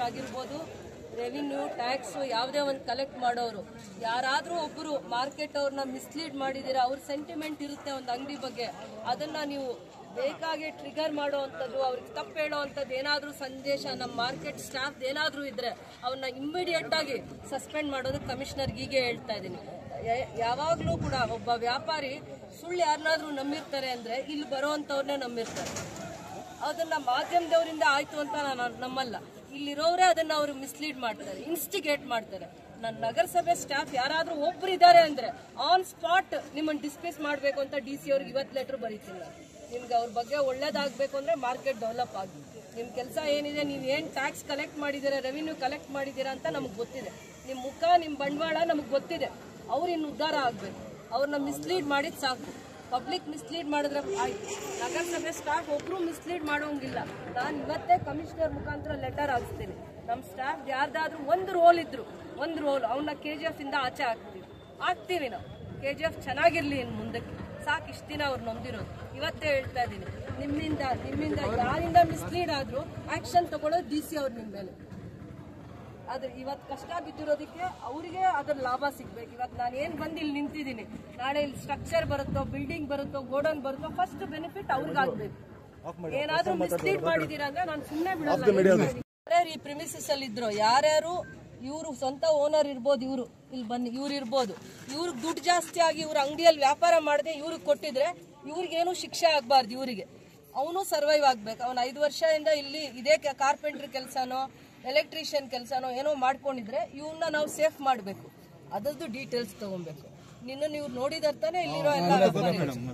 ಆಗಿರ್ಬೋದು, revenue tax ಯಾವುದೇ ಒಂದು ಕಲೆಕ್ಟ್ ಮಾಡೋರು ಯಾರಾದರೂ ಒಬ್ಬರು ಮಾರ್ಕೆಟ್ ಅವ್ರನ್ನ ಮಿಸ್ಲೀಡ್ ಮಾಡಿದ್ದೀರಾ, ಅವ್ರ ಸೆಂಟಿಮೆಂಟ್ ಇರುತ್ತೆ ಒಂದು ಅಂಗಡಿ ಬಗ್ಗೆ, ಅದನ್ನು ನೀವು ಬೇಕಾಗಿ ಟ್ರಿಗರ್ ಮಾಡೋ ಅಂಥದ್ದು, ಅವ್ರಿಗೆ ತಪ್ಪು ಹೇಳೋ ಅಂಥದ್ದು ಏನಾದರೂ ಸಂದೇಶ ನಮ್ಮ ಮಾರ್ಕೆಟ್ ಸ್ಟಾಫ್ ಏನಾದರೂ ಇದ್ದರೆ ಅವನ್ನ ಇಮ್ಮಿಡಿಯೇಟಾಗಿ ಸಸ್ಪೆಂಡ್ ಮಾಡೋದು ಕಮಿಷನರ್ಗೆ ಹೀಗೆ ಹೇಳ್ತಾ ಇದ್ದೀನಿ. ಯಾವಾಗಲೂ ಕೂಡ ಒಬ್ಬ ವ್ಯಾಪಾರಿ ಸುಳ್ಳು ಯಾರನ್ನಾದ್ರೂ ನಂಬಿರ್ತಾರೆ ಅಂದರೆ ಇಲ್ಲಿ ಬರೋವಂಥವ್ರನ್ನೇ ನಂಬಿರ್ತಾರೆ. ಅದನ್ನು ಮಾಧ್ಯಮದವರಿಂದ ಆಯಿತು ಅಂತ ನಾನು ನಮ್ಮಲ್ಲ, ಇಲ್ಲಿರೋರೇ ಅದನ್ನು ಅವರು ಮಿಸ್ಲೀಡ್ ಮಾಡ್ತಾರೆ, ಇನ್ಸ್ಟಿಗೇಟ್ ಮಾಡ್ತಾರೆ. ನನ್ನ ನಗರಸಭೆ ಸ್ಟಾಫ್ ಯಾರಾದರೂ ಒಬ್ರು ಇದ್ದಾರೆ ಅಂದರೆ ಆನ್ ಸ್ಪಾಟ್ ನಿಮ್ಮನ್ನು ಡಿಸ್ಮಿಸ್ ಮಾಡಬೇಕು ಅಂತ DC ಅವ್ರಿಗೆ ಇವತ್ತು ಲೆಟ್ರ್ ಬರೀತೀನಿ ನಾನು. ನಿಮ್ಗೆ ಅವ್ರ ಬಗ್ಗೆ ಒಳ್ಳೇದಾಗಬೇಕು ಅಂದರೆ ಮಾರ್ಕೆಟ್ ಡೆವಲಪ್ ಆಗಿ ನಿಮ್ಮ ಕೆಲಸ ಏನಿದೆ, ನೀವು ಏನು ಟ್ಯಾಕ್ಸ್ ಕಲೆಕ್ಟ್ ಮಾಡಿದ್ದೀರಾ, ರೆವಿನ್ಯೂ ಕಲೆಕ್ಟ್ ಮಾಡಿದ್ದೀರಾ ಅಂತ ನಮಗೆ ಗೊತ್ತಿದೆ. ನಿಮ್ಮ ಮುಖ, ನಿಮ್ಮ ಬಂಡವಾಳ ನಮಗೆ ಗೊತ್ತಿದೆ. ಅವ್ರು ಇನ್ನು ಉದ್ಧಾರ ಆಗಬೇಕು. ಅವ್ರನ್ನ ಮಿಸ್ಲೀಡ್ ಮಾಡಿದ್ದು ಸಾಕು. ಪಬ್ಲಿಕ್ ಮಿಸ್ಲೀಡ್ ಮಾಡಿದ್ರೆ ಆಯ್ತು, ನಗರಸಭೆ ಸ್ಟಾಫ್ ಒಬ್ಬರು ಮಿಸ್ಲೀಡ್ ಮಾಡೋಂಗಿಲ್ಲ. ನಾನು ಇವತ್ತೇ ಕಮಿಷನರ್ ಮುಖಾಂತರ ಲೆಟರ್ ಹಾಕ್ತೀನಿ. ನಮ್ಮ ಸ್ಟಾಫ್ ಯಾರ್ದಾದ್ರೂ ಒಂದು ರೋಲ್ ಇದ್ರು, ಒಂದು ರೋಲ್ ಅವನ್ನ KGF ಇಂದ ಆಚೆ ಹಾಕ್ತೀವಿ ನಾವು. KGF ಚೆನ್ನಾಗಿರ್ಲಿ ಇನ್ನು ಮುಂದಕ್ಕೆ, ಸಾಕು ಇಷ್ಟು ದಿನ ಅವ್ರು ನೊಂದಿರೋದು. ಇವತ್ತೇ ಹೇಳ್ತಾ ಇದ್ದೀನಿ, ನಿಮ್ಮಿಂದ ಯಾರಿಂದ ಮಿಸ್ಲೀಡ್ ಆದರೂ ಆ್ಯಕ್ಷನ್ ತಗೊಳ್ಳೋದು DC ಅವ್ರು ನಿಮ್ಮ ಮೇಲೆ. ಆದ್ರೆ ಇವತ್ತು ಕಷ್ಟ ಬಿದ್ದಿರೋದಕ್ಕೆ ಅವರಿಗೆ ಅದ್ರ ಲಾಭ ಸಿಗ್ಬೇಕು. ಇವತ್ತು ನಾನು ಏನು ಬಂದು ಇಲ್ಲಿ ನಿಂತಿದ್ದೀನಿ, ನಾಳೆ ಇಲ್ಲಿ ಸ್ಟ್ರಕ್ಚರ್ ಬರುತ್ತೋ, ಬಿಲ್ಡಿಂಗ್ ಬರುತ್ತೋ, ಗೋಡನ್ ಬರುತ್ತೋ, ಫಸ್ಟ್ ಬೆನಿಫಿಟ್ ಅವ್ರಿಗಾಗಬೇಕು. ಏನಾದ್ರೂ ಮಿಸ್ಲೀಡ್ ಮಾಡಿದೀರಾ ಅಂದ್ರೆ ನಾನು ಸುಮ್ಮನೆ ಬಿಡಲ್ಲ. ಯಾರ್ಯಾರು ಈ ಪ್ರಿಮಿಸಸ್ ಅಲ್ಲಿ ಇದ್ರು, ಯಾರ್ಯಾರು ಇವರು ಸ್ವಂತ ಓನರ್ ಇರ್ಬೋದು, ಇವರು ಇಲ್ಲಿ ಬನ್ನಿ, ಇವ್ರು ಇರ್ಬೋದು, ಇವ್ರಿಗೆ ದುಡ್ಡು ಜಾಸ್ತಿ ಆಗಿ ಇವ್ರ ಅಂಗಡಿಯಲ್ಲಿ ವ್ಯಾಪಾರ ಮಾಡದೆ ಇವ್ರಿಗೆ ಕೊಟ್ಟಿದ್ರೆ ಇವ್ರಿಗೇನು ಶಿಕ್ಷೆ ಆಗಬಾರ್ದು. ಇವರಿಗೆ ಅವನು ಸರ್ವೈವ್ ಆಗ್ಬೇಕು. ಅವನು 5 ವರ್ಷದಿಂದ ಇಲ್ಲಿ ಇದೇ ಕಾರ್ಪೆಂಟ್ರಿ ಕೆಲಸನೋ ಎಲೆಕ್ಟ್ರಿಷಿಯನ್ ಕೆಲಸನೋ ಏನೋ ಮಾಡ್ಕೊಂಡಿದ್ರೆ ಇವನ್ನ ನಾವು ಸೇಫ್ ಮಾಡಬೇಕು. ಅದರದ್ದು ಡೀಟೇಲ್ಸ್ ತಗೊಬೇಕು. ನೀವು ನೋಡಿದಾರೆ ತಾನೆ, ಇಲ್ಲಿರೋ ಎಲ್ಲ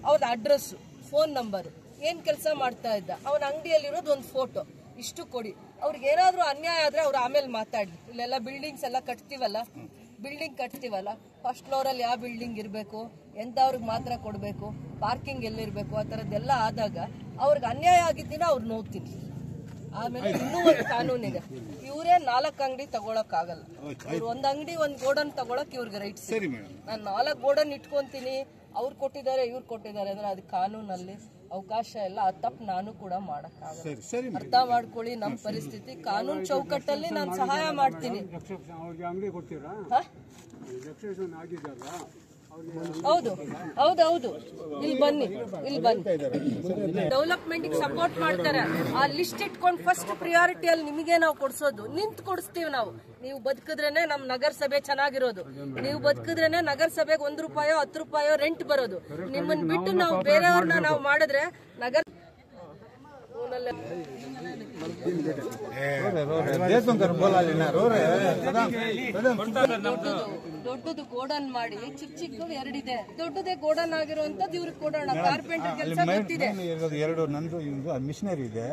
ಅವ್ರ ಅಡ್ರೆಸ್, ಫೋನ್ ನಂಬರು, ಏನು ಕೆಲಸ ಮಾಡ್ತಾ ಇದ್ದ, ಅವನ ಅಂಗಡಿಯಲ್ಲಿರೋದು ಒಂದು ಫೋಟೋ, ಇಷ್ಟು ಕೊಡಿ. ಅವ್ರಿಗೆ ಏನಾದರೂ ಅನ್ಯಾಯ ಆದರೆ ಅವ್ರು ಆಮೇಲೆ ಮಾತಾಡಲಿ. ಇಲ್ಲೆಲ್ಲ ಬಿಲ್ಡಿಂಗ್ಸ್ ಎಲ್ಲ ಕಟ್ತೀವಲ್ಲ, ಫಸ್ಟ್ ಫ್ಲೋರಲ್ಲಿ ಯಾವ ಬಿಲ್ಡಿಂಗ್ ಇರಬೇಕು, ಎಂಥವ್ರಿಗೆ ಮಾತ್ರ ಕೊಡಬೇಕು, ಪಾರ್ಕಿಂಗ್ ಎಲ್ಲಿರಬೇಕು, ಆ ಥರದ್ದೆಲ್ಲ ಆದಾಗ ಅವ್ರಿಗೆ ಅನ್ಯಾಯ ಆಗಿದ್ದಿನ ಅವ್ರು ನೋಡ್ತೀನಿ. ಆಮೇಲೆ ಇನ್ನೂ ಒಂದು ಕಾನೂನಿದೆ, ಇವರೇ 4 ಅಂಗಡಿ ತಗೊಳಕ್ಕಾಗಲ್ಲ. ಇವ್ರು ಒಂದು ಅಂಗಡಿ, ಒಂದು ಗೋಡನ್ ತಗೊಳಕ್ ಇವ್ರಿಗೆ ರೈಟ್ಸ್. ನಾನು 4 ಗೋಡನ್ ಇಟ್ಕೊಂತೀನಿ, ಅವ್ರು ಕೊಟ್ಟಿದ್ದಾರೆ, ಇವ್ರು ಕೊಟ್ಟಿದ್ದಾರೆ ಅಂದ್ರೆ ಅದು ಕಾನೂನಲ್ಲಿ ಅವಕಾಶ ಇಲ್ಲ. ಆ ತಪ್ಪು ನಾನು ಕೂಡ ಮಾಡಕ್ಕಾಗಲ್ಲ. ಅರ್ಥ ಮಾಡ್ಕೊಳ್ಳಿ ನಮ್ಮ ಪರಿಸ್ಥಿತಿ. ಕಾನೂನು ಚೌಕಟ್ಟಲ್ಲಿ ನಾನು ಸಹಾಯ ಮಾಡ್ತೀನಿ. ಹೌದು, ಇಲ್ಲಿ ಬನ್ನಿ. ಡೆವಲಪ್ಮೆಂಟ್ ಸಪೋರ್ಟ್ ಮಾಡ್ತಾರೆ. ಆ ಲಿಸ್ಟ್ ಇಟ್ಕೊಂಡು ಫಸ್ಟ್ ಪ್ರಿಯಾರಿಟಿಯಲ್ಲಿ ನಿಮಗೆ ನಾವು ಕೊಡ್ಸೋದು, ನಿಂತು ಕೊಡಿಸ್ತೀವಿ ನಾವು. ನೀವು ಬದುಕಿದ್ರೇನೆ ನಮ್ಮ ನಗರಸಭೆ ಚೆನ್ನಾಗಿರೋದು. ನೀವು ಬದುಕಿದ್ರೇನೆ ನಗರಸಭೆಗೆ 1 ರೂಪಾಯೋ 10 ರೂಪಾಯೋ ರೆಂಟ್ ಬರೋದು. ನಿಮ್ಮನ್ನ ಬಿಟ್ಟು ನಾವು ಬೇರೆಯವ್ರನ್ನ ನಾವು ಮಾಡಿದ್ರೆ ನಗರ ದೊಡ್ಡದು ಗೋಡನ್ ಮಾಡಿ ಚಿಕ್ಕ 2 ಇದೆ. ದೊಡ್ಡದೇ ಗೋಡನ್ ಆಗಿರುವಂತದ್ದು ಇವ್ರಿಗೆ ಕೊಡೋಣ. ಕಾರ್ಪೆಂಟರ್ ಕೆಲಸ ಗೊತ್ತಿದೆ. 2 ನಂದು ಮಿಷನರಿ ಇದೆ.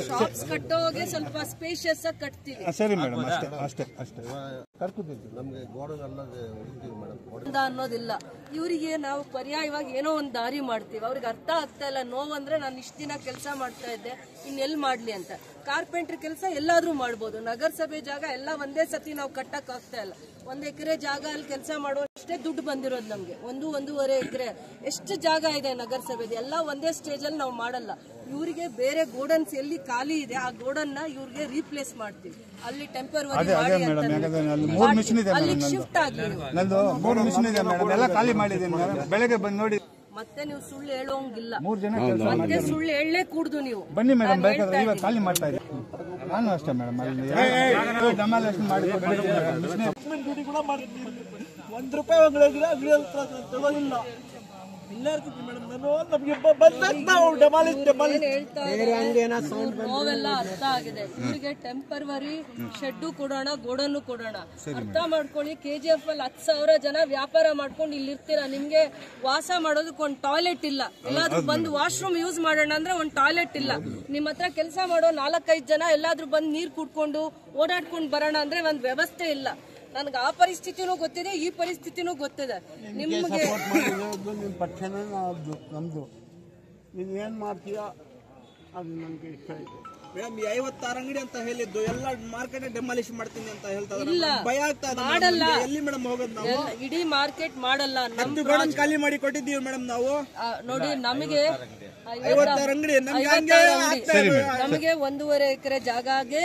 ಶಾಪ್ಸ್ ಕಟ್ಟೋಗೆ ಸ್ವಲ್ಪ ಸ್ಪೇಷಿಯಸ್ ಆಗಿ ಕಟ್ತೀವಿ. ಸರಿ ಮೇಡಮ್, ಅಷ್ಟೇ ಅನ್ನೋದಿಲ್ಲ. ಇವರಿಗೆ ನಾವು ಪರ್ಯಾಯವಾಗಿ ಏನೋ ಒಂದು ದಾರಿ ಮಾಡ್ತೀವಿ. ಅವ್ರಿಗೆ ಅರ್ಥ ಆಗ್ತಾ ಇಲ್ಲ. ನೋವಂದ್ರೆ ನಾನು ಇಷ್ಟು ದಿನ ಕೆಲಸ ಮಾಡ್ತಾ ಇದ್ದೆ, ಇನ್ನೆಲ್ಲಿ ಮಾಡ್ಲಿ ಅಂತ. ಕಾರ್ಪೆಂಟ್ರಿ ಕೆಲಸ ಎಲ್ಲಾದ್ರೂ ಮಾಡ್ಬೋದು. ನಗರಸಭೆ ಜಾಗ ಎಲ್ಲ ಒಂದೇ ಸತಿ ನಾವು ಕಟ್ಟಕ್ ಆಗ್ತಾ ಇಲ್ಲ. 1 ಎಕರೆ ಜಾಗ ಅಲ್ಲಿ ಕೆಲಸ ಮಾಡುವಷ್ಟೇ ದುಡ್ಡು ಬಂದಿರೋದು ನಮ್ಗೆ. 1-1.5 ಎಕರೆ ಎಷ್ಟು ಜಾಗ ಇದೆ ನಗರಸಭೆದು, ಎಲ್ಲ ಒಂದೇ ಸ್ಟೇಜ್ ಅಲ್ಲಿ ನಾವು ಮಾಡಲ್ಲ. ಇವರಿಗೆ ಬೇರೆ ಗೋಡನ್ಸ್ ಎಲ್ಲಿ ಖಾಲಿ ಇದೆ ಆ ಗೋಡನ್ ನ ಇವ್ರಿಗೆ ರೀಪ್ಲೇಸ್ ಮಾಡ್ತೀವಿ. ಅಲ್ಲಿ ಟೆಂಪರರಿ ಶಿಫ್ಟ್ ಆಗಿ ಬೆಳಗ್ಗೆ ಬಂದು ನೋಡಿ. ಮತ್ತೆ ನೀವು ಸುಳ್ಳು ಹೇಳೋಂಗಿಲ್ಲ. ಮತ್ತೆ ಸುಳ್ಳು ಹೇಳಲೇ ಕೂಡುದು ನೀವು. ಬನ್ನಿ ಮೇಡಮ್, ಬೇಕಾದ್ರೆ ಇವಾಗ ಖಾಲಿ ಮಾಡ್ತಾ ಇದ್ದೀನಿ. ನಾನು ಅಷ್ಟೇ ಮೇಡಮ್, ಡೆಮಾಲಿಷನ್ ಮಾಡಿ ₹1 ತಗೊಳ್ಳಿಲ್ಲ. ನೋವೆಲ್ಲ ಅರ್ಥ ಆಗಿದೆ. ಇವರಿಗೆ ಟೆಂಪರರಿ ಶೆಡ್ ಕೊಡೋಣ, ಗೋಡನ್ನು ಕೊಡೋಣ. ಅರ್ಥ ಮಾಡ್ಕೊಳ್ಳಿ. KGF ಅಲ್ಲಿ 10,000 ಜನ ವ್ಯಾಪಾರ ಮಾಡ್ಕೊಂಡು ಇಲ್ಲಿ ಇರ್ತೀರಾ. ನಿಮ್ಗೆ ವಾಸ ಮಾಡೋದಕ್ಕೆ ಒಂದು ಟಾಯ್ಲೆಟ್ ಇಲ್ಲ. ಎಲ್ಲಾದ್ರೂ ಬಂದು ವಾಶ್ರೂಮ್ ಯೂಸ್ ಮಾಡೋಣ ಅಂದ್ರೆ ಒಂದು ಟಾಯ್ಲೆಟ್ ಇಲ್ಲ. ನಿಮ್ಮ ಹತ್ರ ಕೆಲಸ ಮಾಡೋ 4-5 ಜನ ಎಲ್ಲಾದ್ರೂ ಬಂದು ನೀರ್ ಕುಡ್ಕೊಂಡು ಓಡಾಡ್ಕೊಂಡು ಬರೋಣ ಅಂದ್ರೆ ಒಂದು ವ್ಯವಸ್ಥೆ ಇಲ್ಲ. ನನಗೆ ಆ ಪರಿಸ್ಥಿತಿನೂ ಗೊತ್ತಿದೆ, ಈ ಪರಿಸ್ಥಿತಿನೂ ಗೊತ್ತಿದೆ. ನಿಮ್ಗೆ ನಮ್ದು ನೀನ್ ಏನ್ ಮಾಡ್ತೀಯಾ ಅದು ನನಗೆ ಇಷ್ಟ ಇದೆ. ಮೇಡಮ್ ಈ 56 ಅಂಗಡಿ ಅಂತ ಹೇಳಿದ್ದು ಎಲ್ಲ ಮಾರ್ಕೆಟ್ ಡೆಮಾಲಿಷ್ ಮಾಡ್ತೀನಿ ಅಂತ ಹೇಳ್ತಾ ಇಲ್ಲ, ಭಯ ಆಗ್ತಾ ಇದೆ ಮಾಡಲ್ಲ. ಎಲ್ಲಿ ಮೇಡಮ್ ಹೋಗೋದು ನಾವು? ಇಡೀ ಮಾರ್ಕೆಟ್ ಮಾಡಲ್ಲ. ನಮ್ದು ಗೋಡನ್ ಖಾಲಿ ಮಾಡಿ ಕೊಟ್ಟಿದ್ದೀವಿ ಮೇಡಮ್ ನಾವು. ನೋಡಿ ನಮಗೆ 56 ಅಂಗಡಿ ನಮಗೆ 1.5 ಎಕರೆ ಜಾಗಗೆ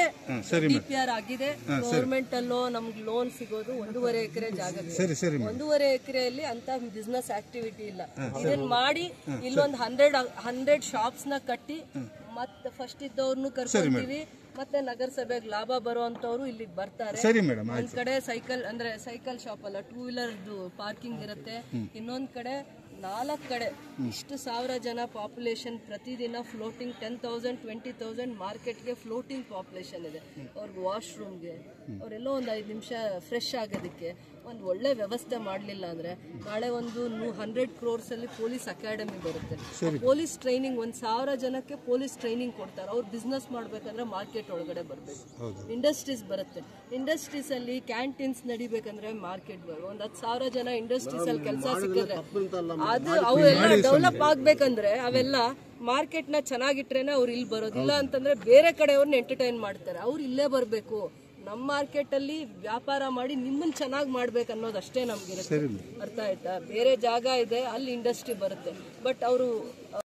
DPR ಆಗಿದೆ. ಗವರ್ಮೆಂಟ್ ಅಲ್ಲೋ ನಮ್ಗೆ ಲೋನ್ ಸಿಗೋದು 1.5 ಎಕರೆ ಜಾಗ. 1.5 ಎಕರೆಯಲ್ಲಿ ಅಂತ ಬಿಸ್ನೆಸ್ ಆಕ್ಟಿವಿಟಿ ಇಲ್ಲ. ಇದನ್ನ ಮಾಡಿ ಇಲ್ಲೊಂದು 100 ಶಾಪ್ಸ್ ನ ಕಟ್ಟಿ ಮತ್ತೆ ಫಸ್ಟ್ ಇದ್ದವ್ರನ್ನು ಕರ್ಕೊಂತೀವಿ. ಮತ್ತೆ ನಗರಸಭೆಗೆ ಲಾಭ ಬರುವಂತವ್ರು ಇಲ್ಲಿಗೆ ಬರ್ತಾರೆ. ಒಂದ್ ಕಡೆ ಸೈಕಲ್ ಶಾಪ್ ಅಲ್ಲ, 2 ವೀಲರ್ ಪಾರ್ಕಿಂಗ್ ಇರುತ್ತೆ. ಇನ್ನೊಂದ್ ಕಡೆ 4 ಕಡೆ ಇಷ್ಟು 1000 ಜನ ಪಾಪ್ಯುಲೇಷನ್ ಪ್ರತಿದಿನ ಫ್ಲೋಟಿಂಗ್ 10,000 20,000 ಮಾರ್ಕೆಟ್ಗೆ ಫ್ಲೋಟಿಂಗ್ ಪಾಪ್ಯುಲೇಷನ್ ಇದೆ. ಅವ್ರಿಗೆ ವಾಶ್ರೂಮ್ಗೆ ಅವರೆಲ್ಲೋ ಒಂದು 5 ನಿಮಿಷ ಫ್ರೆಶ್ ಆಗೋದಕ್ಕೆ ಒಂದು ಒಳ್ಳೆ ವ್ಯವಸ್ಥೆ ಮಾಡಲಿಲ್ಲ ಅಂದ್ರೆ ನಾಳೆ ಒಂದು 100 crores ಅಲ್ಲಿ ಪೊಲೀಸ್ ಅಕಾಡೆಮಿ ಬರುತ್ತೆ. ಪೊಲೀಸ್ ಟ್ರೈನಿಂಗ್ 1000 ಜನಕ್ಕೆ ಪೊಲೀಸ್ ಟ್ರೈನಿಂಗ್ ಕೊಡ್ತಾರೆ. ಅವ್ರು ಬಿಸ್ನೆಸ್ ಮಾಡ್ಬೇಕಂದ್ರೆ ಮಾರ್ಕೆಟ್ ಒಳಗಡೆ ಬರಬೇಕು. ಇಂಡಸ್ಟ್ರೀಸ್ ಬರುತ್ತೆ. ಇಂಡಸ್ಟ್ರೀಸ್ ಅಲ್ಲಿ ಕ್ಯಾಂಟೀನ್ಸ್ ನಡಿಬೇಕಂದ್ರೆ ಮಾರ್ಕೆಟ್ ಬರೋ ಒಂದು 10,000 ಜನ ಇಂಡಸ್ಟ್ರೀಸ್ ಅಲ್ಲಿ ಕೆಲಸ ಸಿಕ್ಕಿದ್ರೆ ಅದು ಅವೆಲ್ಲ ಡೆವಲಪ್ ಆಗ್ಬೇಕಂದ್ರೆ ಅವೆಲ್ಲ ಮಾರ್ಕೆಟ್ ನ ಚೆನ್ನಾಗಿಟ್ರೇನೆ ಅವ್ರು ಇಲ್ಲಿ ಬರೋದಿಲ್ಲ. ಅಂತಂದ್ರೆ ಬೇರೆ ಕಡೆಯವ್ರನ್ನ ಎಂಟರ್ಟೈನ್ ಮಾಡ್ತಾರೆ. ಅವ್ರು ಇಲ್ಲೇ ಬರಬೇಕು. ನಮ್ಮ ಮಾರ್ಕೆಟ್ ಅಲ್ಲಿ ವ್ಯಾಪಾರ ಮಾಡಿ ನಿಮ್ಮನ್ನ ಚೆನ್ನಾಗಿ ಮಾಡ್ಬೇಕು ಅನ್ನೋದಷ್ಟೇ ನಮ್ಗಿರುತ್ತೆ. ಅರ್ಥ ಆಯ್ತಾ? ಬೇರೆ ಜಾಗ ಇದೆ, ಅಲ್ಲಿ ಇಂಡಸ್ಟ್ರಿ ಬರುತ್ತೆ. ಬಟ್ ಅವರು